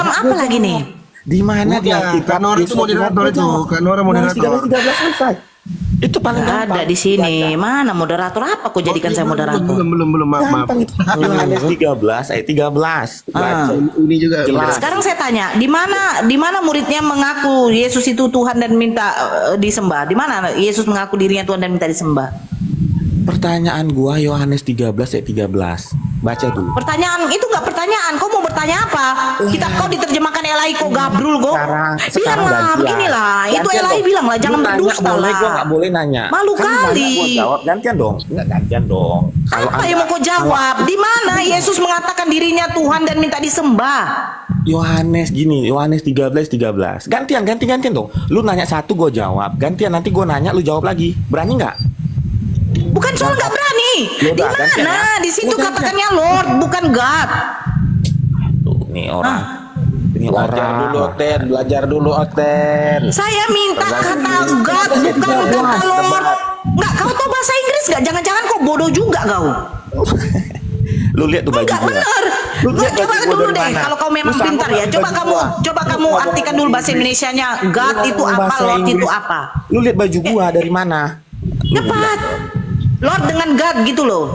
program apa lagi nih? Di mana dia? Kak Nora itu moderator itu. Kak Nora moderator. 13 selesai. Itu paling Nggak gampang. ada di sini. Mana moderator apa? Kok jadikan saya moderator? Belum maaf. Gampang itu. Yohanes 13 ayat 13. Baca. Ini juga Jelas. Sekarang saya tanya, di mana muridnya mengaku Yesus itu Tuhan dan minta disembah? Di mana Yesus mengaku dirinya Tuhan dan minta disembah? Pertanyaan gua Yohanes 13 ayat 13. Baca dulu. Pertanyaan itu nggak pertanyaan. Kau mau bertanya apa? Kau diterjemahkan Elai kok Gabrul kok. Bilang lah gantian. beginilah. Itu Gantian Elai dong. bilang lah, jangan Lu nanya berdusta boleh, lah. gua nggak boleh nanya. Malu Kan kali. nanya gua jawab, gantian dong. Enggak gantian dong. Apa yang mau kau jawab? Di mana Yesus mengatakan dirinya Tuhan dan minta disembah? Yohanes gini, Yohanes 13. Gantian dong. Lu nanya satu gua jawab. Gantian nanti gua nanya lu jawab lagi. Berani nggak? Bukan soal nggak berani. Di Yaudah, gantian mana? ya. Di situ Gantian. katakannya Lord, bukan God. Tuh, nih orang. Ini Belajar orang. dulu Oten. Saya minta kata God, bukan kata Lord. Nggak, kau tahu bahasa Inggris nggak? Jangan-jangan kau bodoh juga kau. Lu lihat tuh baju Enggak gua. benar. Lu lihat Coba baju gua dulu dari deh. mana? Kalau kau memang Lu sanggup pintar ya, nggak coba baju kamu gua? coba kamu artikan dulu bahasa Indonesianya. God itu apa, Bahasa Lord itu Inggris. apa? Lu lihat baju gua dari mana? Cepat. Lord dengan God gitu loh.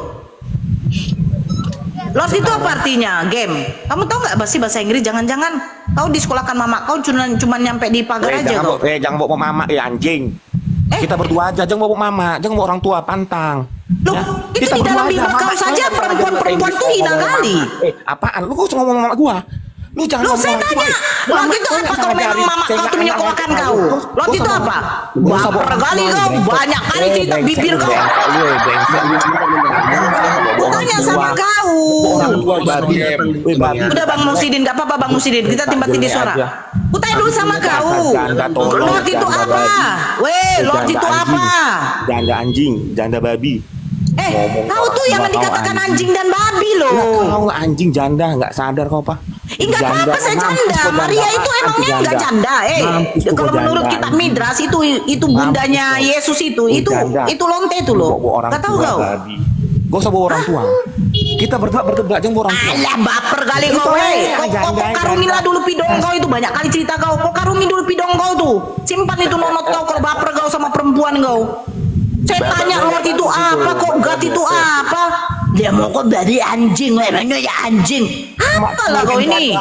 Lord itu apa artinya? Game. Kamu tahu nggak bahasa Inggris? Jangan-jangan kau disekolahkan mama kau cuma nyampe di pagar aja kau. Jangan bawa mama anjing. Kita berdua aja, jangan bawa mama, jangan bawa orang tua pantang. Loh, itu di dalam Bible kau saja perempuan-perempuan tuh hina kali. Apaan? Lu kok ngomong mama gua? Lu jangan Loh, ngomong saya mama tanya, gua. Lord itu apa kalau memang mama kau tuh menyekolahkan kau? Lord itu apa? Baper kali kau, banyak kali cerita bibir kau. Tanya sama kau. Orang tua babi. Udah Bang Musidin, gak apa-apa Bang Musidin, kita timba-tindih suara. Kutanya dulu sama kau. Lord itu apa? Weh, Lord itu apa? Janda anjing, janda babi. Kau tuh yang dikatakan anjing dan babi loh. Kau anjing janda, nggak sadar kau apa? Enggak apa-apa saya canda. Maria itu emangnya enggak canda. Kalau menurut kitab Midras itu bundanya Yesus itu lonte itu loh. Gak tahu kau? Gak usah bawa orang tua. Kita berdebat jangan bawa orang tua. Alah baper kali kau. Kok karumilah dulu pidong kau itu, banyak kali cerita kau. Kok karumi dulu pidong kau tuh. Simpan itu nonot kau kalau baper kau sama perempuan kau. Saya tanya Lord itu apa, kok God itu apa? Dia mau kok dari anjing, memangnya ya anjing. Apalah kau ini?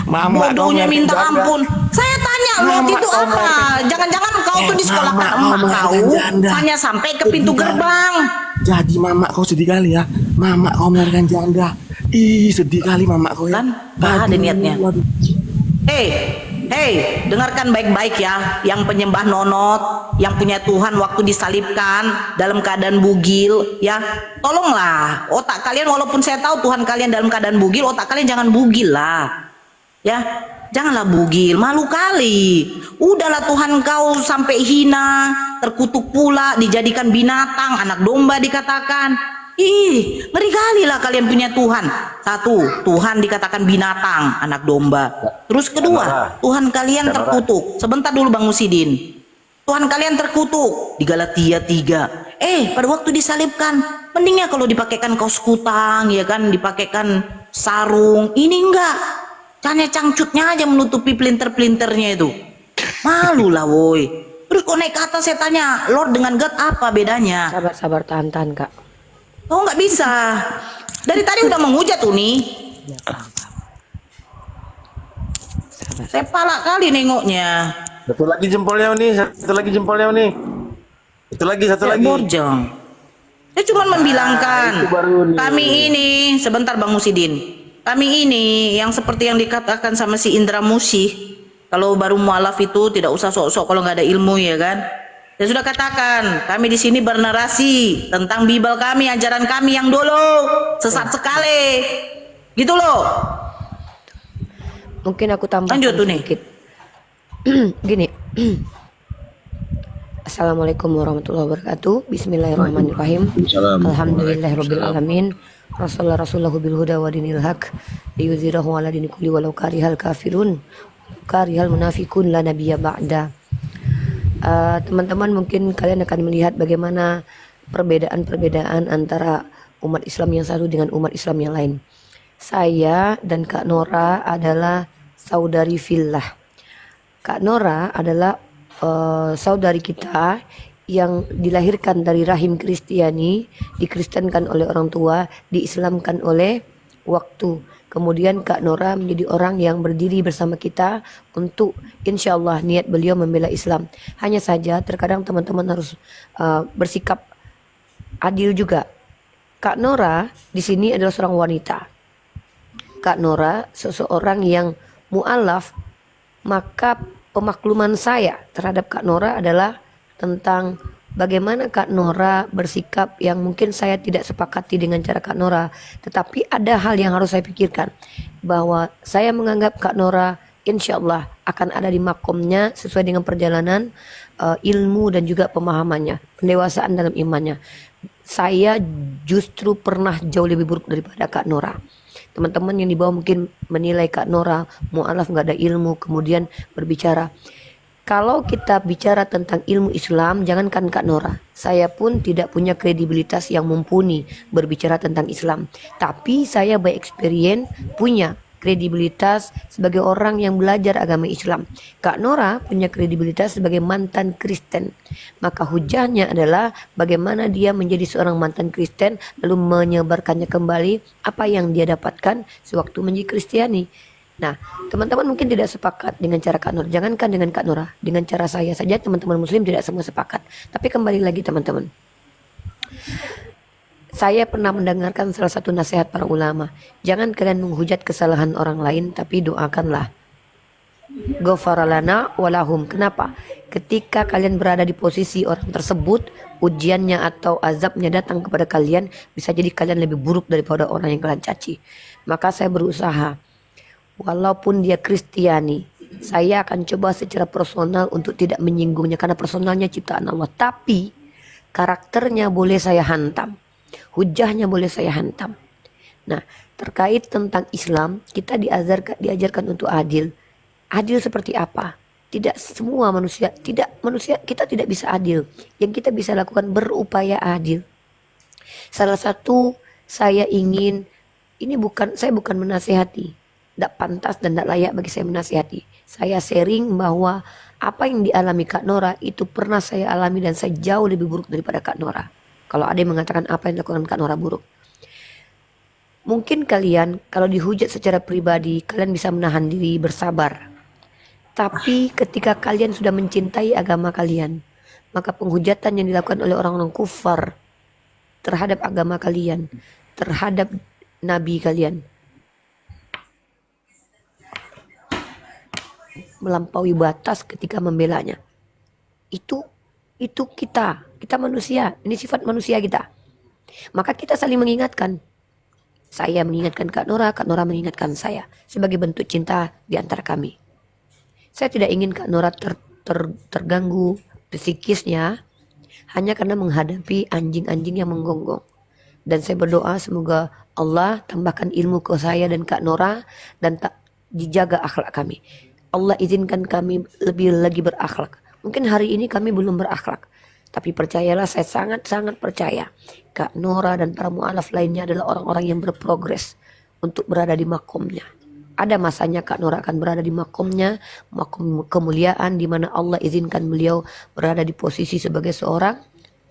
Bodohnya minta ampun. Saya tanya Lord itu apa? Jangan-jangan kau tuh disekolahkan emak kau hanya sampai ke pintu gerbang. Jadi mama kau sedih kali ya. Mama kau melahirkan janda. Ih sedih kali mama kau ya. Kan, ada niatnya. Hei, dengarkan baik-baik ya. Yang penyembah nonot, yang punya Tuhan waktu disalibkan dalam keadaan bugil, ya. Tolonglah, otak kalian walaupun saya tahu Tuhan kalian dalam keadaan bugil, otak kalian jangan bugil lah. Ya, janganlah bugil, malu kali. Udahlah Tuhan kau sampai hina, terkutuk pula, dijadikan binatang, anak domba dikatakan. Ih, ngeri kali lah kalian punya Tuhan. Satu, Tuhan dikatakan binatang, anak domba. Terus kedua, Tuhan kalian terkutuk. Sebentar dulu Bang Musidin. Tuhan kalian terkutuk di Galatia 3. Pada waktu disalibkan, mendingnya kalau dipakaikan kaos kutang, ya kan, dipakaikan sarung. Ini enggak. Hanya cangcutnya aja menutupi pelinter-pelinternya itu. Malu lah woi. Terus kok naik ke atas saya tanya, Lord dengan God apa bedanya? Sabar, tahan Kak. Oh nggak bisa. Dari tadi udah menghujat tuh nih. Saya palak kali nengoknya. Satu lagi jempolnya nih. Itu lagi satu lagi. Borjong. Saya cuma membilangkan kami ini sebentar Bang Musidin. Kami ini yang seperti yang dikatakan sama si Indra Musih. Kalau baru mualaf itu tidak usah sok-sok kalau nggak ada ilmu ya kan. Saya sudah katakan, kami di sini bernarasi tentang Bible kami, ajaran kami yang dulu sesat sekali, gitu loh. Mungkin aku tambah sedikit. Gini. Assalamualaikum warahmatullahi wabarakatuh. Bismillahirrahmanirrahim. Alhamdulillahirabbil alamin. Rasulullah bil huda wa dinil haq liyuzhirahu ala dini kulli walau karihal kafirun karihal munafikun la nabiyya ba'da. Teman-teman mungkin kalian akan melihat bagaimana perbedaan-perbedaan antara umat Islam yang satu dengan umat Islam yang lain. Saya dan Kak Nora adalah saudari fillah. Kak Nora adalah saudari kita yang dilahirkan dari rahim Kristiani, dikristenkan oleh orang tua, diislamkan oleh waktu. Kemudian Kak Nora menjadi orang yang berdiri bersama kita untuk insya Allah niat beliau membela Islam. Hanya saja terkadang teman-teman harus bersikap adil juga. Kak Nora di sini adalah seorang wanita. Kak Nora seseorang yang mu'alaf, maka pemakluman saya terhadap Kak Nora adalah tentang bagaimana Kak Nora bersikap yang mungkin saya tidak sepakati dengan cara Kak Nora. Tetapi ada hal yang harus saya pikirkan, bahwa saya menganggap Kak Nora insya Allah akan ada di makomnya sesuai dengan perjalanan ilmu dan juga pemahamannya, pendewasaan dalam imannya. Saya justru pernah jauh lebih buruk daripada Kak Nora. Teman-teman yang di bawah mungkin menilai Kak Nora mu'alaf, nggak ada ilmu, kemudian berbicara. Kalau kita bicara tentang ilmu Islam, jangankan Kak Nora, saya pun tidak punya kredibilitas yang mumpuni berbicara tentang Islam. Tapi saya by experience punya kredibilitas sebagai orang yang belajar agama Islam. Kak Nora punya kredibilitas sebagai mantan Kristen. Maka hujahnya adalah bagaimana dia menjadi seorang mantan Kristen lalu menyebarkannya kembali apa yang dia dapatkan sewaktu menjadi Kristiani. Nah, teman-teman mungkin tidak sepakat dengan cara Kak Nora. Jangankan dengan Kak Nora, dengan cara saya saja teman-teman muslim tidak semua sepakat. Tapi kembali lagi teman-teman, saya pernah mendengarkan salah satu nasihat para ulama. Jangan kalian menghujat kesalahan orang lain, tapi doakanlah. Ghafaralana walahum. Kenapa? Ketika kalian berada di posisi orang tersebut, ujiannya atau azabnya datang kepada kalian, bisa jadi kalian lebih buruk daripada orang yang kalian caci. Maka saya berusaha, walaupun dia Kristiani, saya akan coba secara personal untuk tidak menyinggungnya, karena personalnya ciptaan Allah. Tapi karakternya boleh saya hantam, hujahnya boleh saya hantam. Nah, terkait tentang Islam, kita diajarkan untuk adil. Adil seperti apa? Tidak semua manusia, kita tidak bisa adil. Yang kita bisa lakukan berupaya adil. Salah satu saya ingin, saya bukan menasihati, tidak pantas dan tidak layak bagi saya menasihati. Saya sharing bahwa apa yang dialami Kak Nora itu pernah saya alami dan saya jauh lebih buruk daripada Kak Nora. Kalau ada yang mengatakan apa yang dilakukan Kak Nora buruk, mungkin kalian kalau dihujat secara pribadi kalian bisa menahan diri, bersabar. Tapi ketika kalian sudah mencintai agama kalian, maka penghujatan yang dilakukan oleh orang-orang kufar terhadap agama kalian, terhadap nabi kalian, melampaui batas ketika membelanya. Itu kita manusia, ini sifat manusia kita. Maka kita saling mengingatkan. Saya mengingatkan Kak Nora mengingatkan saya sebagai bentuk cinta di antara kami. Saya tidak ingin Kak Nora terganggu psikisnya hanya karena menghadapi anjing-anjing yang menggonggong. Dan saya berdoa semoga Allah tambahkan ilmu ke saya dan Kak Nora dan tak dijaga akhlak kami. Allah izinkan kami lebih lagi berakhlak. Mungkin hari ini kami belum berakhlak, tapi percayalah, saya sangat-sangat percaya Kak Nora dan para mu'alaf lainnya adalah orang-orang yang berprogres untuk berada di makomnya. Ada masanya Kak Nora akan berada di makomnya, makom kemuliaan di mana Allah izinkan beliau berada di posisi sebagai seorang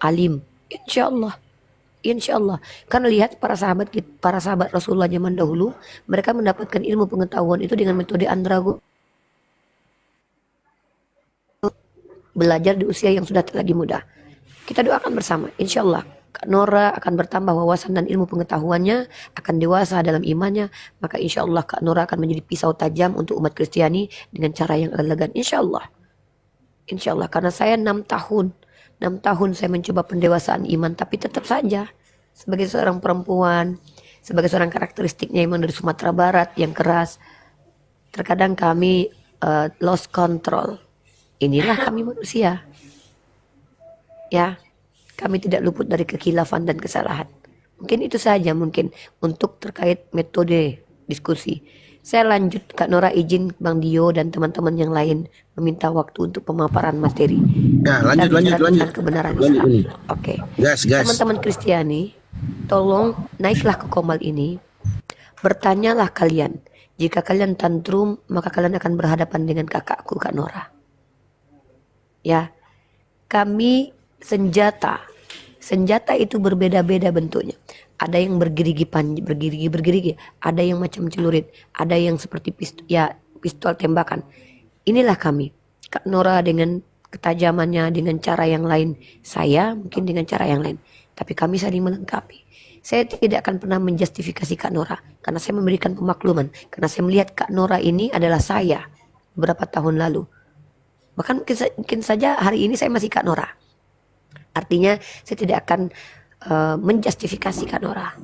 alim. Insya Allah. Karena lihat para sahabat Rasulullah zaman dahulu, mereka mendapatkan ilmu pengetahuan itu dengan metode andrago. Belajar di usia yang sudah lagi muda. Kita doakan bersama, insya Allah Kak Nora akan bertambah wawasan dan ilmu pengetahuannya, akan dewasa dalam imannya. Maka insya Allah Kak Nora akan menjadi pisau tajam untuk umat Kristiani dengan cara yang elegan. Insya Allah, karena saya 6 tahun saya mencoba pendewasaan iman, tapi tetap saja sebagai seorang perempuan, sebagai seorang karakteristiknya memang dari Sumatera Barat yang keras, terkadang kami lost control. Inilah kami manusia, ya, kami tidak luput dari kekilafan dan kesalahan. Mungkin itu saja mungkin untuk terkait metode diskusi. Saya lanjut, Kak Nora izin Bang Dio dan teman-teman yang lain meminta waktu untuk pemaparan materi. Ya, lanjut. Tentang kebenaran Islam. Oke. Gas. Teman-teman Kristiani, tolong naiklah ke Komal ini. Bertanyalah kalian, jika kalian tantrum, maka kalian akan berhadapan dengan kakakku, Kak Nora. Ya, kami senjata. Senjata itu berbeda-beda bentuknya. Ada yang bergerigi, ada yang macam celurit, ada yang seperti pistol tembakan. Inilah kami. Kak Nora dengan ketajamannya, dengan cara yang lain. Saya mungkin dengan cara yang lain. Tapi kami saling melengkapi. Saya tidak akan pernah menjustifikasi Kak Nora. Karena saya memberikan pemakluman. Karena saya melihat Kak Nora ini adalah saya beberapa tahun lalu. Bahkan mungkin saja hari ini saya masih Kak Nora. Artinya saya tidak akan menjustifikasi Kak Nora.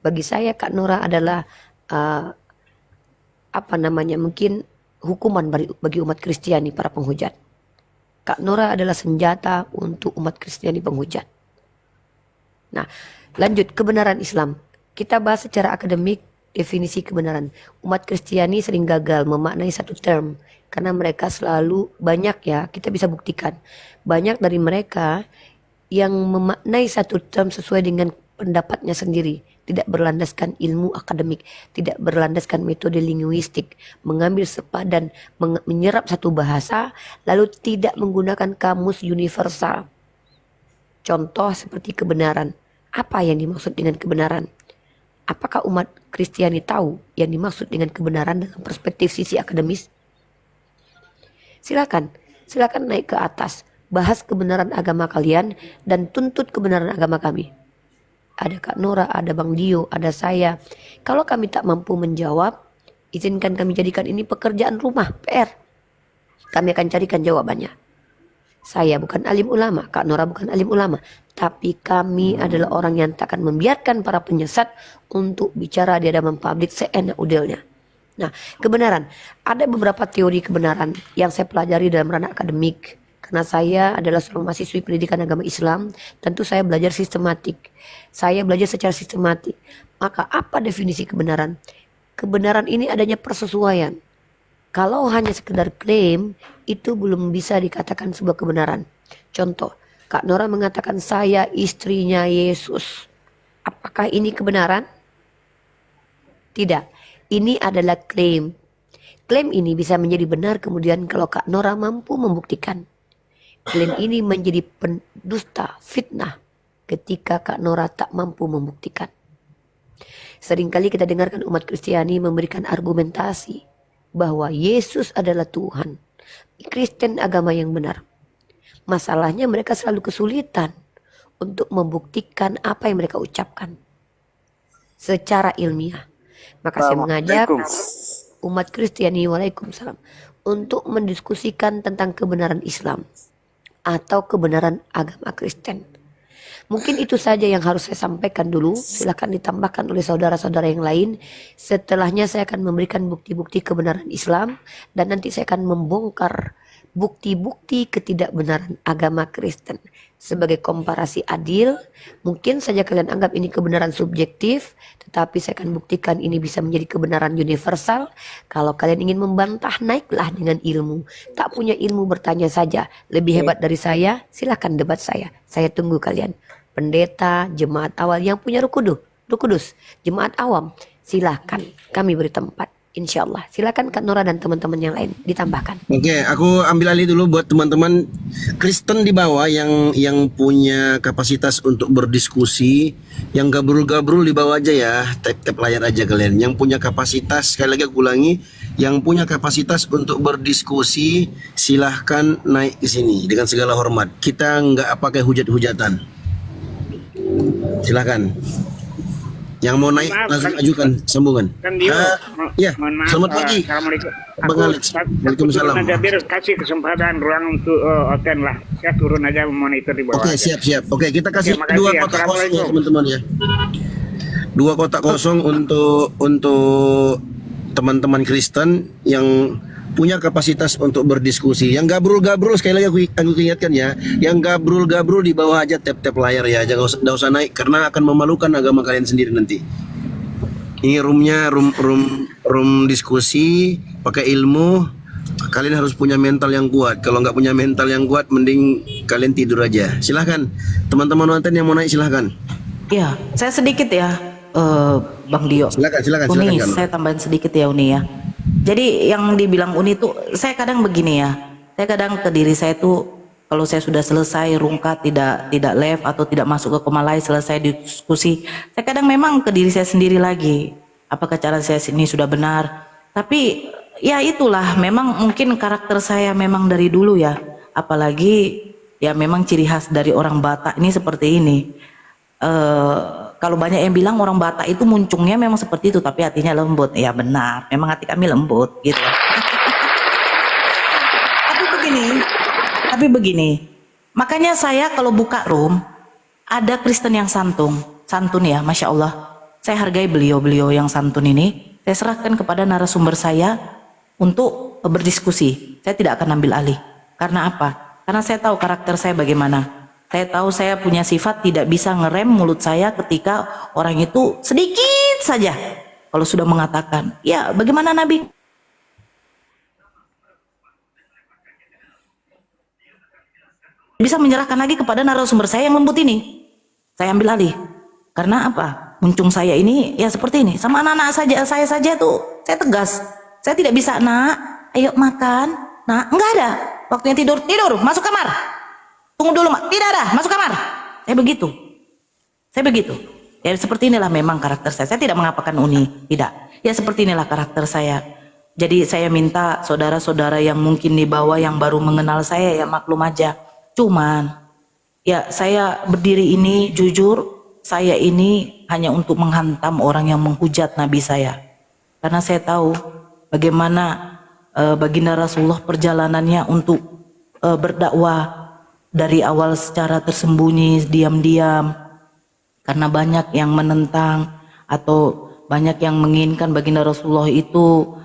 Bagi saya Kak Nora adalah mungkin hukuman bagi umat Kristiani para penghujat. Kak Nora adalah senjata untuk umat Kristiani penghujat. Nah, lanjut kebenaran Islam. Kita bahas secara akademik definisi kebenaran. Umat Kristiani sering gagal memaknai satu term karena mereka selalu banyak ya, kita bisa buktikan. Banyak dari mereka yang memaknai satu term sesuai dengan pendapatnya sendiri, tidak berlandaskan ilmu akademik, tidak berlandaskan metode linguistik, mengambil sepadan, menyerap satu bahasa, lalu tidak menggunakan kamus universal. Contoh seperti kebenaran. Apa yang dimaksud dengan kebenaran? Apakah umat Kristiani tahu yang dimaksud dengan kebenaran dalam perspektif sisi akademis? Silakan naik ke atas. Bahas kebenaran agama kalian dan tuntut kebenaran agama kami. Ada Kak Nora, ada Bang Dio, ada saya. Kalau kami tak mampu menjawab, izinkan kami jadikan ini pekerjaan rumah, PR. Kami akan carikan jawabannya. Saya bukan alim ulama, Kak Nora bukan alim ulama. Tapi kami adalah orang yang tak akan membiarkan para penyesat untuk bicara di hadapan publik seenak udelnya. Nah, kebenaran. Ada beberapa teori kebenaran yang saya pelajari dalam ranah akademik. Karena saya adalah seorang mahasiswi pendidikan agama Islam, tentu saya belajar sistematik. Saya belajar secara sistematik. Maka apa definisi kebenaran? Kebenaran ini adanya persesuaian. Kalau hanya sekedar klaim, itu belum bisa dikatakan sebuah kebenaran. Contoh, Kak Nora mengatakan saya istrinya Yesus. Apakah ini kebenaran? Tidak. Ini adalah klaim. Klaim ini bisa menjadi benar kemudian kalau Kak Nora mampu membuktikan. Klaim ini menjadi pendusta, fitnah ketika Kak Nora tak mampu membuktikan. Seringkali kita dengarkan umat Kristiani memberikan argumentasi bahwa Yesus adalah Tuhan. Kristen agama yang benar. Masalahnya mereka selalu kesulitan untuk membuktikan apa yang mereka ucapkan secara ilmiah. Maka saya mengajak umat Kristiani, waalaikumsalam, untuk mendiskusikan tentang kebenaran Islam atau kebenaran agama Kristen. Mungkin itu saja yang harus saya sampaikan dulu. Silakan ditambahkan oleh saudara-saudara yang lain. Setelahnya saya akan memberikan bukti-bukti kebenaran Islam dan nanti saya akan membongkar bukti-bukti ketidakbenaran agama Kristen sebagai komparasi adil. Mungkin saja kalian anggap ini kebenaran subjektif, tetapi saya akan buktikan ini bisa menjadi kebenaran universal. Kalau kalian ingin membantah, naiklah dengan ilmu. Tak punya ilmu, bertanya saja. Lebih hebat dari saya, silakan debat saya. Saya tunggu kalian. Pendeta, jemaat awal yang punya Ruh Kudus, jemaat awam, silakan kami beri tempat. Insya Allah. Silakan Kak Nora dan teman-teman yang lain ditambahkan. Oke, aku ambil alih dulu buat teman-teman Kristen di bawah yang punya kapasitas untuk berdiskusi, yang gabrul-gabrul di bawah aja ya, tap-tap layar aja kalian. Yang punya kapasitas, sekali lagi aku ulangi, yang punya kapasitas untuk berdiskusi silahkan naik ke sini dengan segala hormat. Kita nggak pakai hujat-hujatan. Silahkan. Yang mau naik langsung ajukan sambungan. Ya, selamat pagi. Assalamualaikum. Bang Alex. Waalaikumsalam. Aja biar kasih kesempatan ruang untuk Oten lah. Saya turun aja monitor di bawah. Oke, aja. siap. Oke, kita kasih Oke, makasih dua ya. kotak kosong ya Assalamualaikum. teman-teman ya. Dua kotak kosong untuk teman-teman Kristen yang punya kapasitas untuk berdiskusi. Yang gabrul-gabrul sekali lagi aku ingatkan ya, yang gabrul-gabrul di bawah aja tap-tap layar ya, jangan usah naik karena akan memalukan agama kalian sendiri nanti. Ini roomnya room diskusi pakai ilmu. Kalian harus punya mental yang kuat. Kalau nggak punya mental yang kuat, mending kalian tidur aja. Silahkan teman-teman nonton yang mau naik silahkan. Ya, saya sedikit ya. Bang Dio. Silakan Uni, Kak. saya tambahin sedikit ya Uni ya. Jadi yang dibilang Uni tuh, saya kadang begini ya. Saya kadang ke diri saya tuh, kalau saya sudah selesai rungkat, tidak live atau tidak masuk ke Komalai, selesai diskusi, saya kadang memang ke diri saya sendiri lagi. Apakah cara saya ini sudah benar? Tapi ya itulah, memang mungkin karakter saya memang dari dulu ya. Apalagi ya memang ciri khas dari orang Batak ini seperti ini. Kalau banyak yang bilang orang Batak itu muncungnya memang seperti itu, tapi hatinya lembut. Ya benar, memang hati kami lembut gitu. Tapi begini, makanya saya kalau buka room ada Kristen yang santun ya, Masya Allah. Saya hargai beliau yang santun ini. Saya serahkan kepada narasumber saya untuk berdiskusi. Saya tidak akan ambil alih. Karena apa? Karena saya tahu karakter saya bagaimana. Saya tahu saya punya sifat tidak bisa ngerem mulut saya ketika orang itu sedikit saja kalau sudah mengatakan, ya bagaimana Nabi? Bisa menyerahkan lagi kepada narasumber saya yang lembut ini. Saya ambil alih. Karena apa? Muncung saya ini ya seperti ini. Sama anak-anak saya saja tuh saya tegas. Saya tidak bisa, nak, ayo makan. Nah, enggak ada. Waktunya tidur, masuk kamar. Tunggu dulu, Mak. Tidak ada, masuk kamar. Saya begitu. Ya seperti inilah memang karakter saya. Saya tidak mengapakan Uni, tidak. Ya seperti inilah karakter saya. Jadi saya minta saudara-saudara yang mungkin di bawah yang baru mengenal saya ya maklum aja. Cuman ya saya berdiri ini jujur, saya ini hanya untuk menghantam orang yang menghujat Nabi saya. Karena saya tahu bagaimana baginda Rasulullah perjalanannya untuk berdakwah dari awal secara tersembunyi, diam-diam, karena banyak yang menentang atau banyak yang menginginkan baginda Rasulullah itu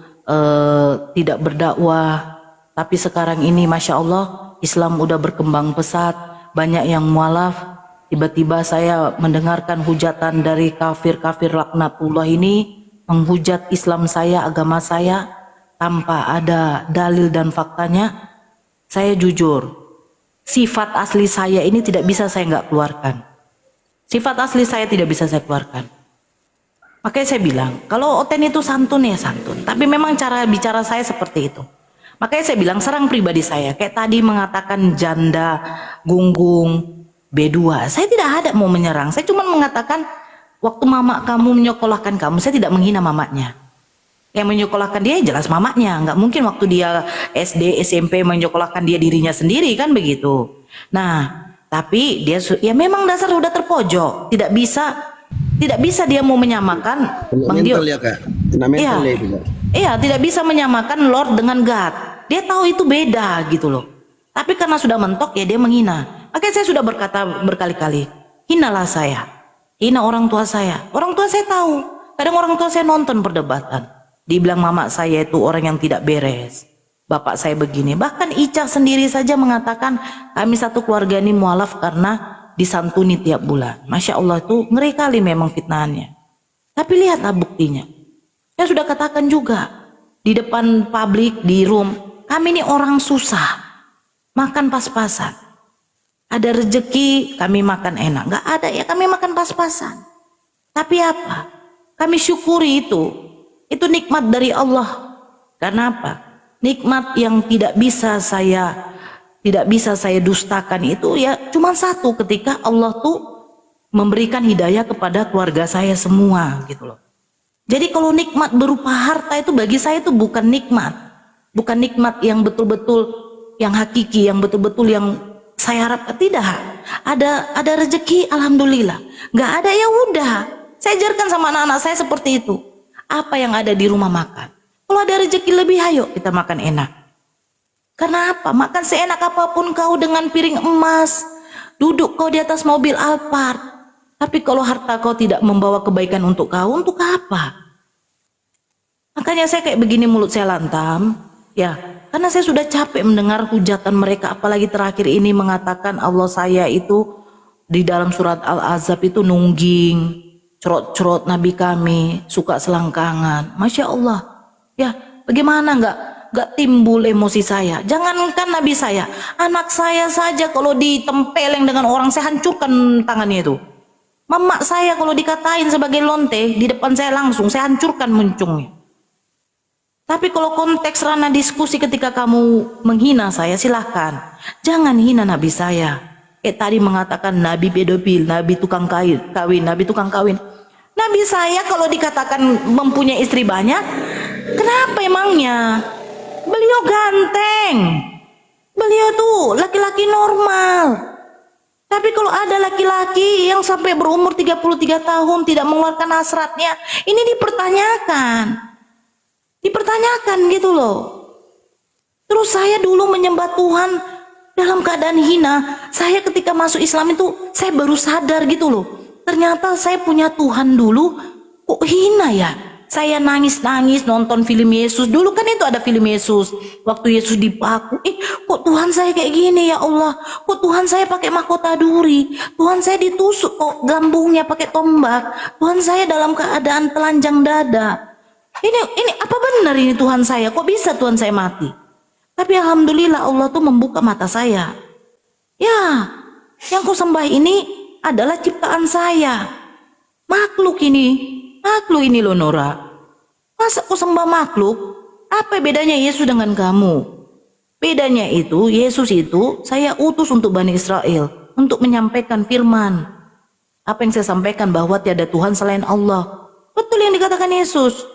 tidak berdakwah. Tapi sekarang ini Masya Allah Islam udah berkembang pesat, banyak yang mualaf. Tiba-tiba saya mendengarkan hujatan dari kafir-kafir laknatullah ini menghujat Islam saya, agama saya tanpa ada dalil dan faktanya. Saya jujur, sifat asli saya ini tidak bisa saya nggak keluarkan. Sifat asli saya tidak bisa saya keluarkan. Makanya saya bilang, kalau Oten itu santun ya santun. Tapi memang cara bicara saya seperti itu. Makanya saya bilang serang pribadi saya. Kayak tadi mengatakan janda, gunggung, B2. Saya tidak ada mau menyerang. Saya cuma mengatakan waktu mama kamu menyekolahkan kamu, saya tidak menghina mamanya. Yang menyekolahkan dia jelas mamanya, nggak mungkin waktu dia SD, SMP menyekolahkan dia dirinya sendiri kan begitu. Nah, tapi dia ya memang dasar udah terpojok, tidak bisa dia mau menyamakan Bang Dio. Ya Kak, mental ya itu. Iya, tidak bisa menyamakan Lord dengan God. Dia tahu itu beda gitu loh. Tapi karena sudah mentok ya dia menghina. Makanya saya sudah berkata berkali-kali, hinalah saya, hina orang tua saya. Orang tua saya tahu. Kadang orang tua saya nonton perdebatan. Dibilang mama saya itu orang yang tidak beres, bapak saya begini. Bahkan Ica sendiri saja mengatakan kami satu keluarga ini mualaf karena disantuni tiap bulan. Masya Allah, itu ngeri kali memang fitnahannya. Tapi lihatlah buktinya. Saya sudah katakan juga di depan publik, di room, kami ini orang susah, makan pas-pasan. Ada rezeki kami makan enak, nggak ada ya kami makan pas-pasan. Tapi apa? Kami syukuri itu nikmat dari Allah. Karena apa? Nikmat yang tidak bisa saya dustakan itu ya cuma satu, ketika Allah tuh memberikan hidayah kepada keluarga saya semua gitu loh. Jadi kalau nikmat berupa harta itu bagi saya itu bukan nikmat. Bukan nikmat yang betul-betul yang hakiki, yang betul-betul yang saya harapkan. Tidak. Ada rezeki alhamdulillah. Nggak ada ya udah. Saya ajarkan sama anak-anak saya seperti itu. Apa yang ada di rumah makan. Kalau ada rezeki lebih, ayo kita makan enak. Karena apa? Makan seenak apapun kau dengan piring emas, duduk kau di atas mobil Alphard, tapi kalau harta kau tidak membawa kebaikan untuk kau, untuk apa? Makanya saya kayak begini, mulut saya lantam, ya, karena saya sudah capek mendengar hujatan mereka. Apalagi terakhir ini mengatakan Allah saya itu di dalam surat Al-Ahzab itu nungging, cerot-cerot Nabi kami, suka selangkangan. Masya Allah, ya bagaimana nggak timbul emosi saya? Jangankan Nabi saya, anak saya saja kalau ditempeleng dengan orang saya hancurkan tangannya itu. Mama saya kalau dikatain sebagai lonte di depan saya langsung saya hancurkan muncungnya. Tapi kalau konteks ranah diskusi ketika kamu menghina saya, silahkan. Jangan hina Nabi saya. Tadi mengatakan Nabi pedofil, Nabi tukang kawin, Nabi tukang kawin. Nabi saya kalau dikatakan mempunyai istri banyak, kenapa emangnya? Beliau ganteng. Beliau tuh laki-laki normal. Tapi kalau ada laki-laki yang sampai berumur 33 tahun tidak mengeluarkan hasratnya, ini dipertanyakan. Dipertanyakan gitu loh. Terus saya dulu menyembah Tuhan dalam keadaan hina. Saya ketika masuk Islam itu saya baru sadar gitu loh. Ternyata saya punya Tuhan dulu kok hina ya. Saya nangis-nangis nonton film Yesus. Dulu kan itu ada film Yesus. Waktu Yesus dipaku. Kok Tuhan saya kayak gini ya Allah. Kok Tuhan saya pakai mahkota duri. Tuhan saya ditusuk kok lambungnya pakai tombak. Tuhan saya dalam keadaan telanjang dada. Ini apa benar ini Tuhan saya? Kok bisa Tuhan saya mati? Tapi alhamdulillah Allah tuh membuka mata saya. Ya, yang ku sembah ini adalah ciptaan saya. Makhluk ini loh Nora. Masa ku sembah makhluk? Apa bedanya Yesus dengan kamu? Bedanya itu, Yesus itu saya utus untuk Bani Israel. Untuk menyampaikan firman. Apa yang saya sampaikan bahwa tiada Tuhan selain Allah. Betul yang dikatakan Yesus.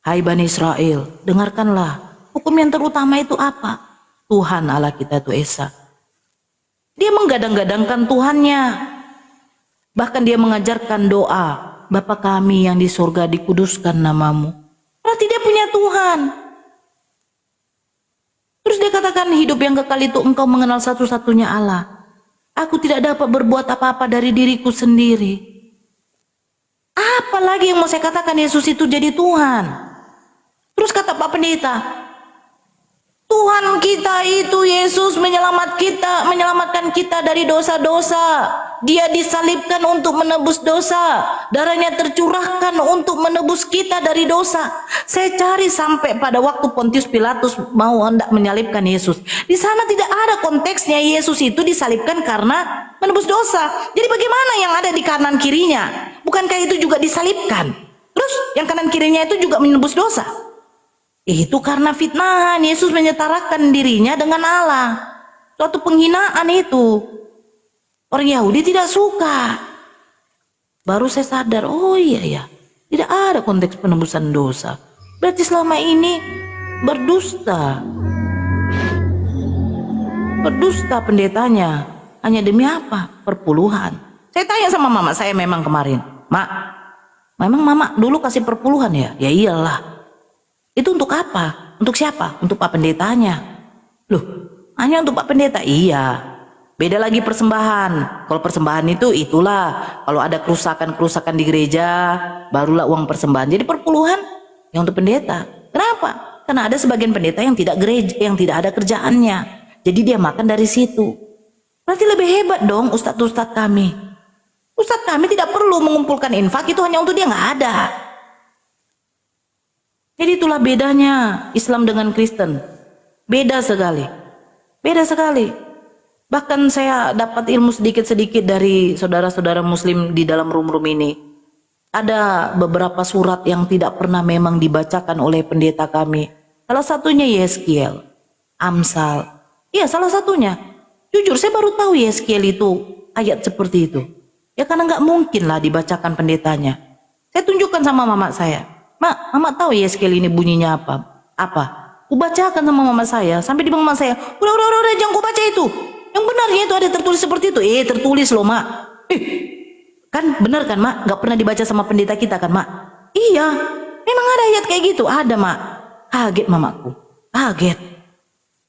Hai Bani Israel, dengarkanlah. Hukum yang terutama itu apa? Tuhan Allah kita itu Esa. Dia menggadang-gadangkan Tuhannya. Bahkan dia mengajarkan doa, Bapa kami yang di surga dikuduskan namamu. Berarti dia punya Tuhan. Terus dia katakan hidup yang kekal itu engkau mengenal satu-satunya Allah. Aku tidak dapat berbuat apa-apa dari diriku sendiri. Apalagi yang mau saya katakan Yesus itu jadi Tuhan. Terus kata Pak Pendeta, Tuhan kita itu Yesus menyelamatkan kita dari dosa-dosa. Dia disalibkan untuk menebus dosa. Darahnya tercurahkan untuk menebus kita dari dosa. Saya cari sampai pada waktu Pontius Pilatus mau hendak menyalibkan Yesus. Di sana tidak ada konteksnya Yesus itu disalibkan karena menebus dosa. Jadi bagaimana yang ada di kanan kirinya? Bukankah itu juga disalibkan? Terus yang kanan kirinya itu juga menebus dosa? Itu karena fitnahan. Yesus menyetarakan dirinya dengan Allah. Suatu penghinaan itu. Orang Yahudi tidak suka. Baru saya sadar, oh iya ya, tidak ada konteks penebusan dosa. Berarti selama ini berdusta. Berdusta pendetanya. Hanya demi apa? Perpuluhan. Saya tanya sama mama saya memang kemarin, Mak, memang mama dulu kasih perpuluhan ya? Ya iyalah. Itu untuk apa? Untuk siapa? Untuk Pak Pendetanya. Loh, hanya untuk Pak Pendeta? Iya. Beda lagi persembahan. Kalau persembahan itu itulah. Kalau ada kerusakan-kerusakan di gereja, barulah uang persembahan. Jadi perpuluhan yang untuk pendeta. Kenapa? Karena ada sebagian pendeta yang tidak gereja, yang tidak ada kerjaannya. Jadi dia makan dari situ. Berarti lebih hebat dong ustadz-ustadz kami. Ustadz kami tidak perlu mengumpulkan infak, itu hanya untuk dia, nggak ada. Jadi itulah bedanya Islam dengan Kristen. Beda sekali. Beda sekali. Bahkan saya dapat ilmu sedikit-sedikit dari saudara-saudara muslim di dalam room-room ini. Ada beberapa surat yang tidak pernah memang dibacakan oleh pendeta kami. Salah satunya Yeskiel, Amsal. Iya, salah satunya. Jujur saya baru tahu Yeskiel itu ayat seperti itu. Ya karena nggak mungkin lah dibacakan pendetanya. Saya tunjukkan sama mama saya. Mak, mama tahu Yeskiel ini bunyinya apa? Apa? Kubacakan sama mama saya. Sampai di mama saya, udah, jangan kubaca itu. Yang benarnya itu ada tertulis seperti itu. Tertulis loh, Mak. Kan benar kan, Mak? Gak pernah dibaca sama pendeta kita kan, Mak? Iya, memang ada ayat kayak gitu. Ada, Mak. Kaget mamaku. Kaget.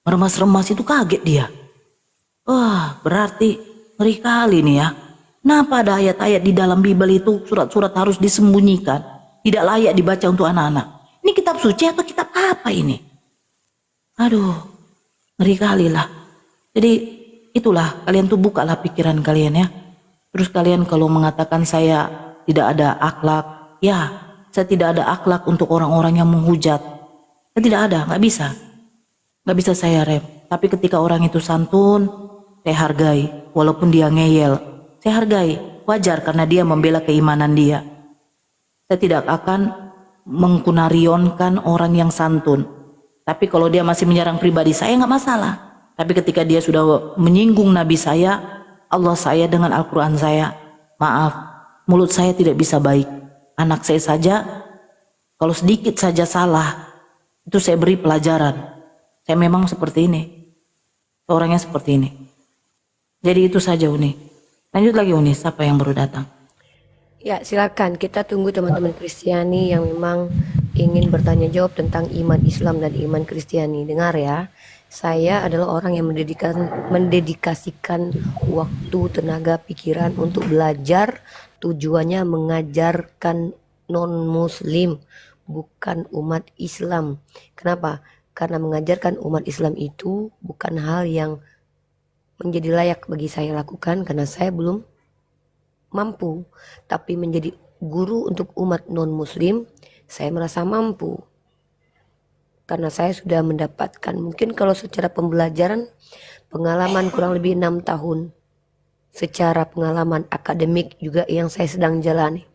Meremas-remas itu kaget dia. Wah, berarti ngeri kali nih ya. Kenapa ada ayat-ayat di dalam Bible itu surat-surat harus disembunyikan? Tidak layak dibaca untuk anak-anak. Ini kitab suci atau kitab apa ini? Aduh, ngeri kali lah. Jadi itulah, kalian tuh bukalah pikiran kalian ya. Terus kalian kalau mengatakan saya tidak ada akhlak, ya saya tidak ada akhlak untuk orang-orang yang menghujat. Saya tidak ada, nggak bisa. Nggak bisa saya rem. Tapi ketika orang itu santun, saya hargai. Walaupun dia ngeyel, saya hargai. wajar karena dia membela keimanan dia. Saya tidak akan mengkunarionkan orang yang santun. Tapi kalau dia masih menyerang pribadi saya nggak masalah. Tapi ketika dia sudah menyinggung Nabi saya, Allah saya dengan Al-Quran saya, maaf, mulut saya tidak bisa baik. Anak saya saja, kalau sedikit saja salah, itu saya beri pelajaran. Saya memang seperti ini. Orangnya seperti ini. Jadi itu saja Uni. Lanjut lagi Uni, siapa yang baru datang? Ya, silakan kita tunggu teman-teman Kristiani yang memang ingin bertanya jawab tentang iman Islam dan iman Kristiani. Dengar ya, saya adalah orang yang mendedikasikan waktu, tenaga, pikiran untuk belajar. Tujuannya mengajarkan non-muslim, bukan umat Islam. Kenapa? Karena mengajarkan umat Islam itu bukan hal yang menjadi layak bagi saya lakukan karena saya belum mampu. Tapi menjadi guru untuk umat non-muslim, saya merasa mampu. Karena saya sudah mendapatkan, mungkin kalau secara pembelajaran, pengalaman kurang lebih 6 tahun. Secara pengalaman akademik juga yang saya sedang jalani.